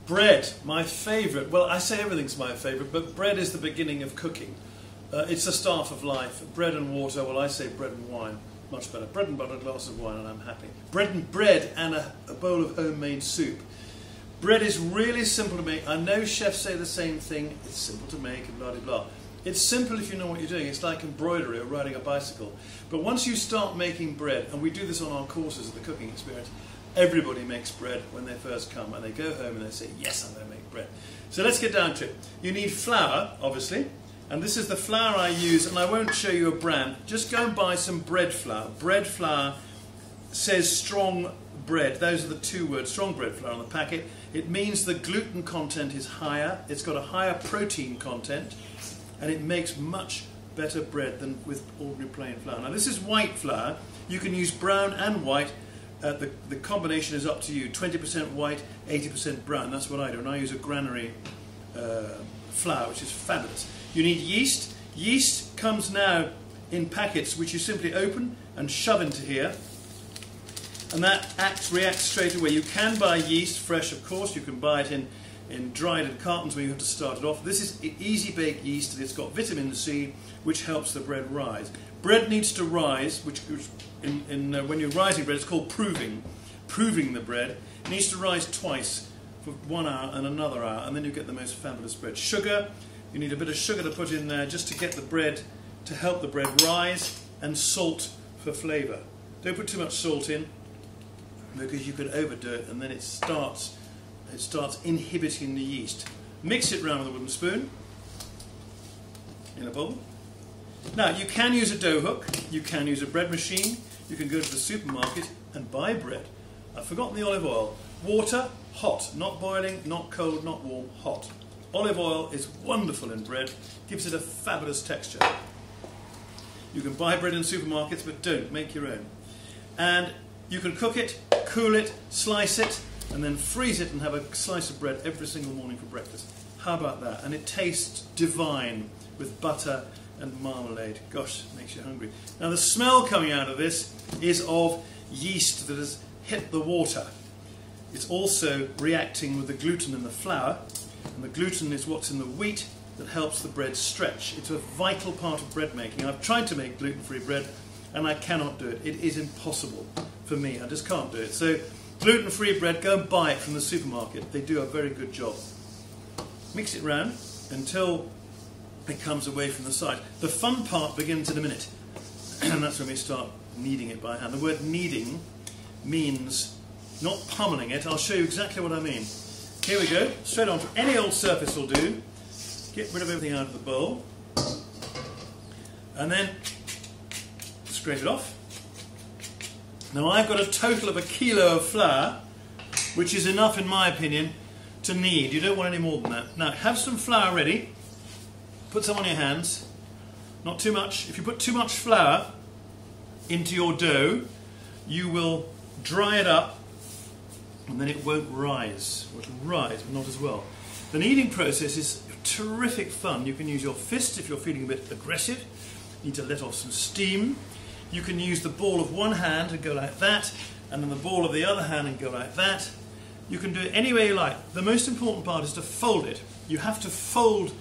Bread, my favourite. Well, I say everything's my favourite, but bread is the beginning of cooking. It's the start of life. Bread and water, well, I say bread and wine. Much better. Bread and butter, a glass of wine, and I'm happy. Bread and a bowl of homemade soup. Bread is really simple to make. I know chefs say the same thing. It's simple to make and blah, blah, blah. It's simple if you know what you're doing. It's like embroidery or riding a bicycle. But once you start making bread, and we do this on our courses of the cooking experience, everybody makes bread when they first come, and they go home and they say, yes, I'm going to make bread. So let's get down to it. You need flour, obviously, and this is the flour I use, and I won't show you a brand. Just go and buy some bread flour. Bread flour says strong bread. Those are the two words, strong bread flour on the packet. It means the gluten content is higher, it's got a higher protein content, and it makes much better bread than with ordinary plain flour. Now this is white flour. You can use brown and white. The combination is up to you. 20% white, 80% brown. That's what I do. And I use a granary flour, which is fabulous. You need yeast. Yeast comes now in packets, which you simply open and shove into here. And that reacts straight away. You can buy yeast fresh, of course. You can buy it in dried in cartons where you have to start it off. This is easy bake yeast, and it's got vitamin C, which helps the bread rise. Bread needs to rise, which when you're rising bread, it's called proving the bread. It needs to rise twice for 1 hour and another hour, and then you get the most fabulous bread. Sugar, you need a bit of sugar to put in there just to get the bread, to help the bread rise, and salt for flavour. Don't put too much salt in, because you could overdo it, and then it starts inhibiting the yeast. Mix it round with a wooden spoon in a bowl. Now, you can use a dough hook, you can use a bread machine, you can go to the supermarket and buy bread. I've forgotten the olive oil. Water, hot, not boiling, not cold, not warm, hot. Olive oil is wonderful in bread, gives it a fabulous texture. You can buy bread in supermarkets, but don't, make your own. And you can cook it, cool it, slice it, and then freeze it and have a slice of bread every single morning for breakfast. How about that? And it tastes divine with butter and marmalade. Gosh, it makes you hungry. Now the smell coming out of this is of yeast that has hit the water. It's also reacting with the gluten in the flour, and the gluten is what's in the wheat that helps the bread stretch. It's a vital part of bread making. I've tried to make gluten-free bread and I cannot do it. It is impossible for me. I just can't do it. So gluten-free bread, go and buy it from the supermarket. They do a very good job. Mix it round until it comes away from the side. The fun part begins in a minute, and that's when we start kneading it by hand. The word kneading means not pummeling it. I'll show you exactly what I mean. Here we go, straight onto any old surface will do. Get rid of everything out of the bowl, and then scrape it off. Now I've got a total of 1 kilo of flour, which is enough in my opinion to knead. You don't want any more than that. Now have some flour ready. Put some on your hands, not too much. If you put too much flour into your dough, you will dry it up and then it won't rise. It will rise, but not as well. The kneading process is terrific fun. You can use your fist if you're feeling a bit aggressive. You need to let off some steam. You can use the ball of one hand and go like that, and then the ball of the other hand and go like that. You can do it any way you like. The most important part is to fold it. You have to fold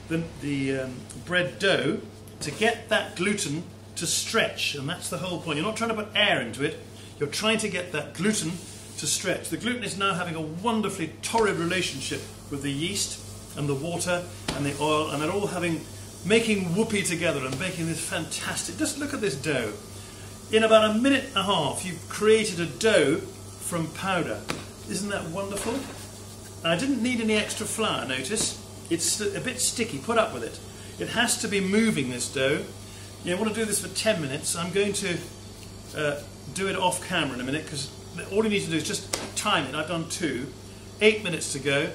the bread dough to get that gluten to stretch, and that's the whole point. You're not trying to put air into it, you're trying to get that gluten to stretch. The gluten is now having a wonderfully torrid relationship with the yeast and the water and the oil, and they're all making whoopee together and making this fantastic, just look at this dough. In about 1.5 minutes you've created a dough from powder. Isn't that wonderful? And I didn't need any extra flour, notice. It's a bit sticky, put up with it. It has to be moving, this dough. You want to do this for 10 minutes. I'm going to do it off camera in a minute, because all you need to do is just time it. I've done 2. 8 minutes to go.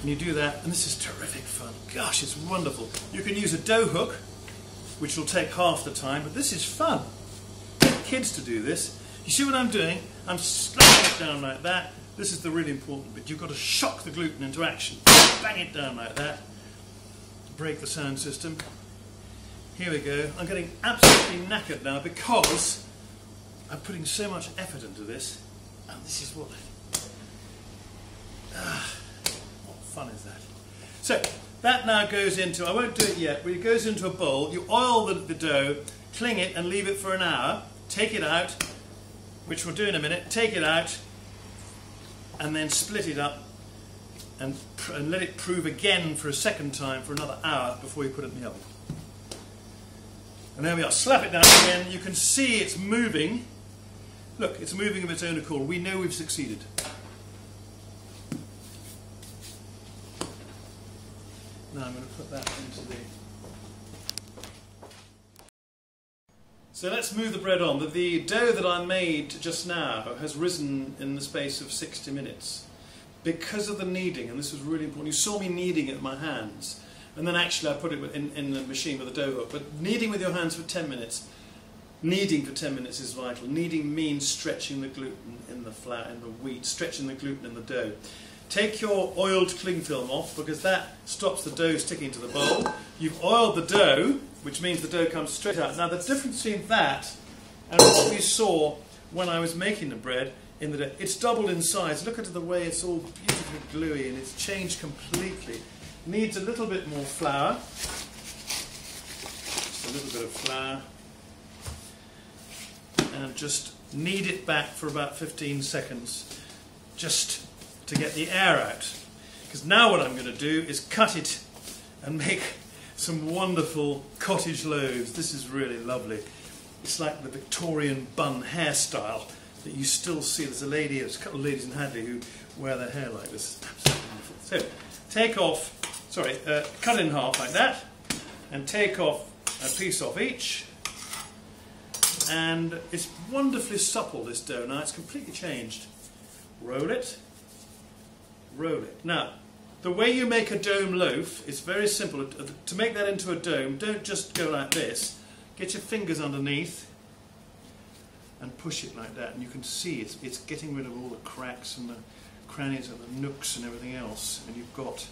And you do that, and this is terrific fun. Gosh, it's wonderful. You can use a dough hook, which will take half the time, but this is fun. Get kids to do this. You see what I'm doing? I'm slapping it down like that. This is the really important bit. You've got to shock the gluten into action. Bang it down like that. Break the sound system. Here we go. I'm getting absolutely knackered now because I'm putting so much effort into this. And this is what So that now goes into, I won't do it yet, but it goes into a bowl. You oil the dough, cling it and leave it for an hour. Take it out, which we'll do in a minute. Take it out and then split it up and let it prove again for a second time for another hour before you put it in the oven. And there we are. Slap it down again. You can see it's moving. Look, it's moving of its own accord. We know we've succeeded. Now I'm going to put that into the... So let's move the bread on. The dough that I made just now has risen in the space of 60 minutes because of the kneading, and this was really important. You saw me kneading it with my hands, and then actually I put it in the machine with a dough hook. But kneading with your hands for 10 minutes, kneading for 10 minutes is vital. Kneading means stretching the gluten in the flour, in the wheat, stretching the gluten in the dough. Take your oiled cling film off because that stops the dough sticking to the bowl. You've oiled the dough, which means the dough comes straight out. Now the difference between that and what we saw when I was making the bread in the dough, it's doubled in size. Look at the way it's all beautifully gluey and it's changed completely. Needs a little bit more flour. Just a little bit of flour. And just knead it back for about 15 seconds. Just to get the air out. Because now what I'm going to do is cut it and make some wonderful cottage loaves. This is really lovely. It's like the Victorian bun hairstyle that you still see. There's a couple of ladies in Hadley who wear their hair like this. Absolutely wonderful. So take off, cut it in half like that, and take off a piece off each. And it's wonderfully supple, this dough now. It's completely changed. Roll it. Roll it. Now, the way you make a dome loaf is very simple. To make that into a dome, don't just go like this. Get your fingers underneath and push it like that. And you can see it's getting rid of all the cracks and the crannies and the nooks and everything else. And you've got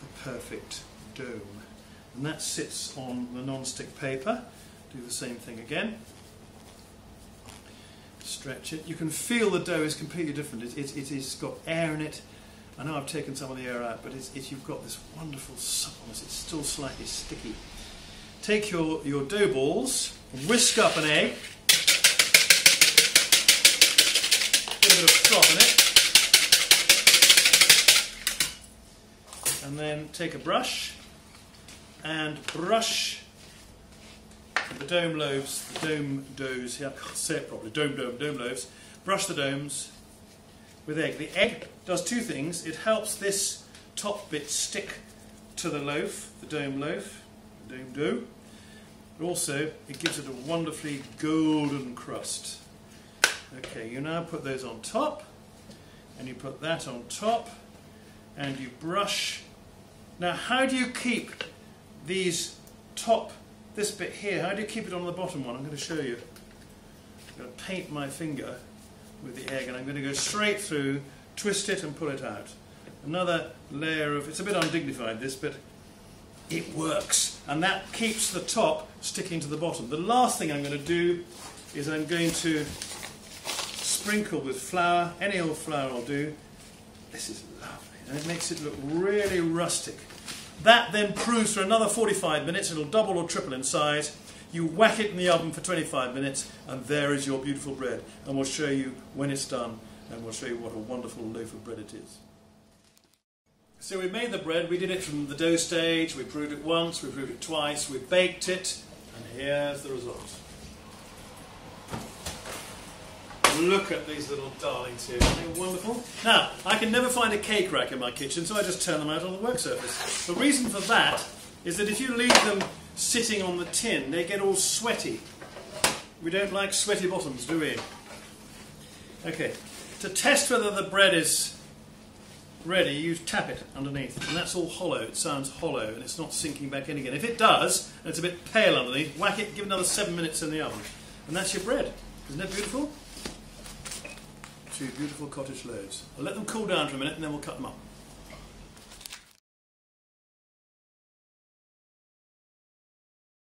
the perfect dome. And that sits on the non-stick paper. Do the same thing again. Stretch it. You can feel the dough is completely different. It's got air in it. I know I've taken some of the air out, but you've got this wonderful suppleness. It's still slightly sticky. Take your dough balls, whisk up an egg, get a bit of froth in it, and then take a brush and brush the dome loaves, the dome doughs, here I can't say it properly, dome loaves, brush the domes with egg. The egg does two things. It helps this top bit stick to the loaf, the dome dough, but also it gives it a wonderfully golden crust. Okay, you now put those on top, and you put that on top, and you brush. Now how do you keep these this bit here, how do you keep it on the bottom one? I'm going to show you. I'm going to paint my finger with the egg and I'm going to go straight through, twist it and pull it out. Another layer of, it's a bit undignified this, but it works. And that keeps the top sticking to the bottom. The last thing I'm going to do is I'm going to sprinkle with flour, any old flour will do. This is lovely and it makes it look really rustic. That then proves for another 45 minutes, it'll double or triple in size. You whack it in the oven for 25 minutes and there is your beautiful bread. And we'll show you when it's done and we'll show you what a wonderful loaf of bread it is. So we made the bread, we did it from the dough stage, we brewed it once, we brewed it twice, we baked it, and here's the result. Look at these little darlings here, aren't they wonderful? Now, I can never find a cake rack in my kitchen, so I just turn them out on the work surface. The reason for that is that if you leave them sitting on the tin, they get all sweaty. We don't like sweaty bottoms, do we? Okay, to test whether the bread is ready, you tap it underneath, and that's all hollow. It sounds hollow, and it's not sinking back in again. If it does, and it's a bit pale underneath, whack it, give it another 7 minutes in the oven, and that's your bread. Isn't that beautiful? Two beautiful cottage loaves. I'll let them cool down for a minute, and then we'll cut them up.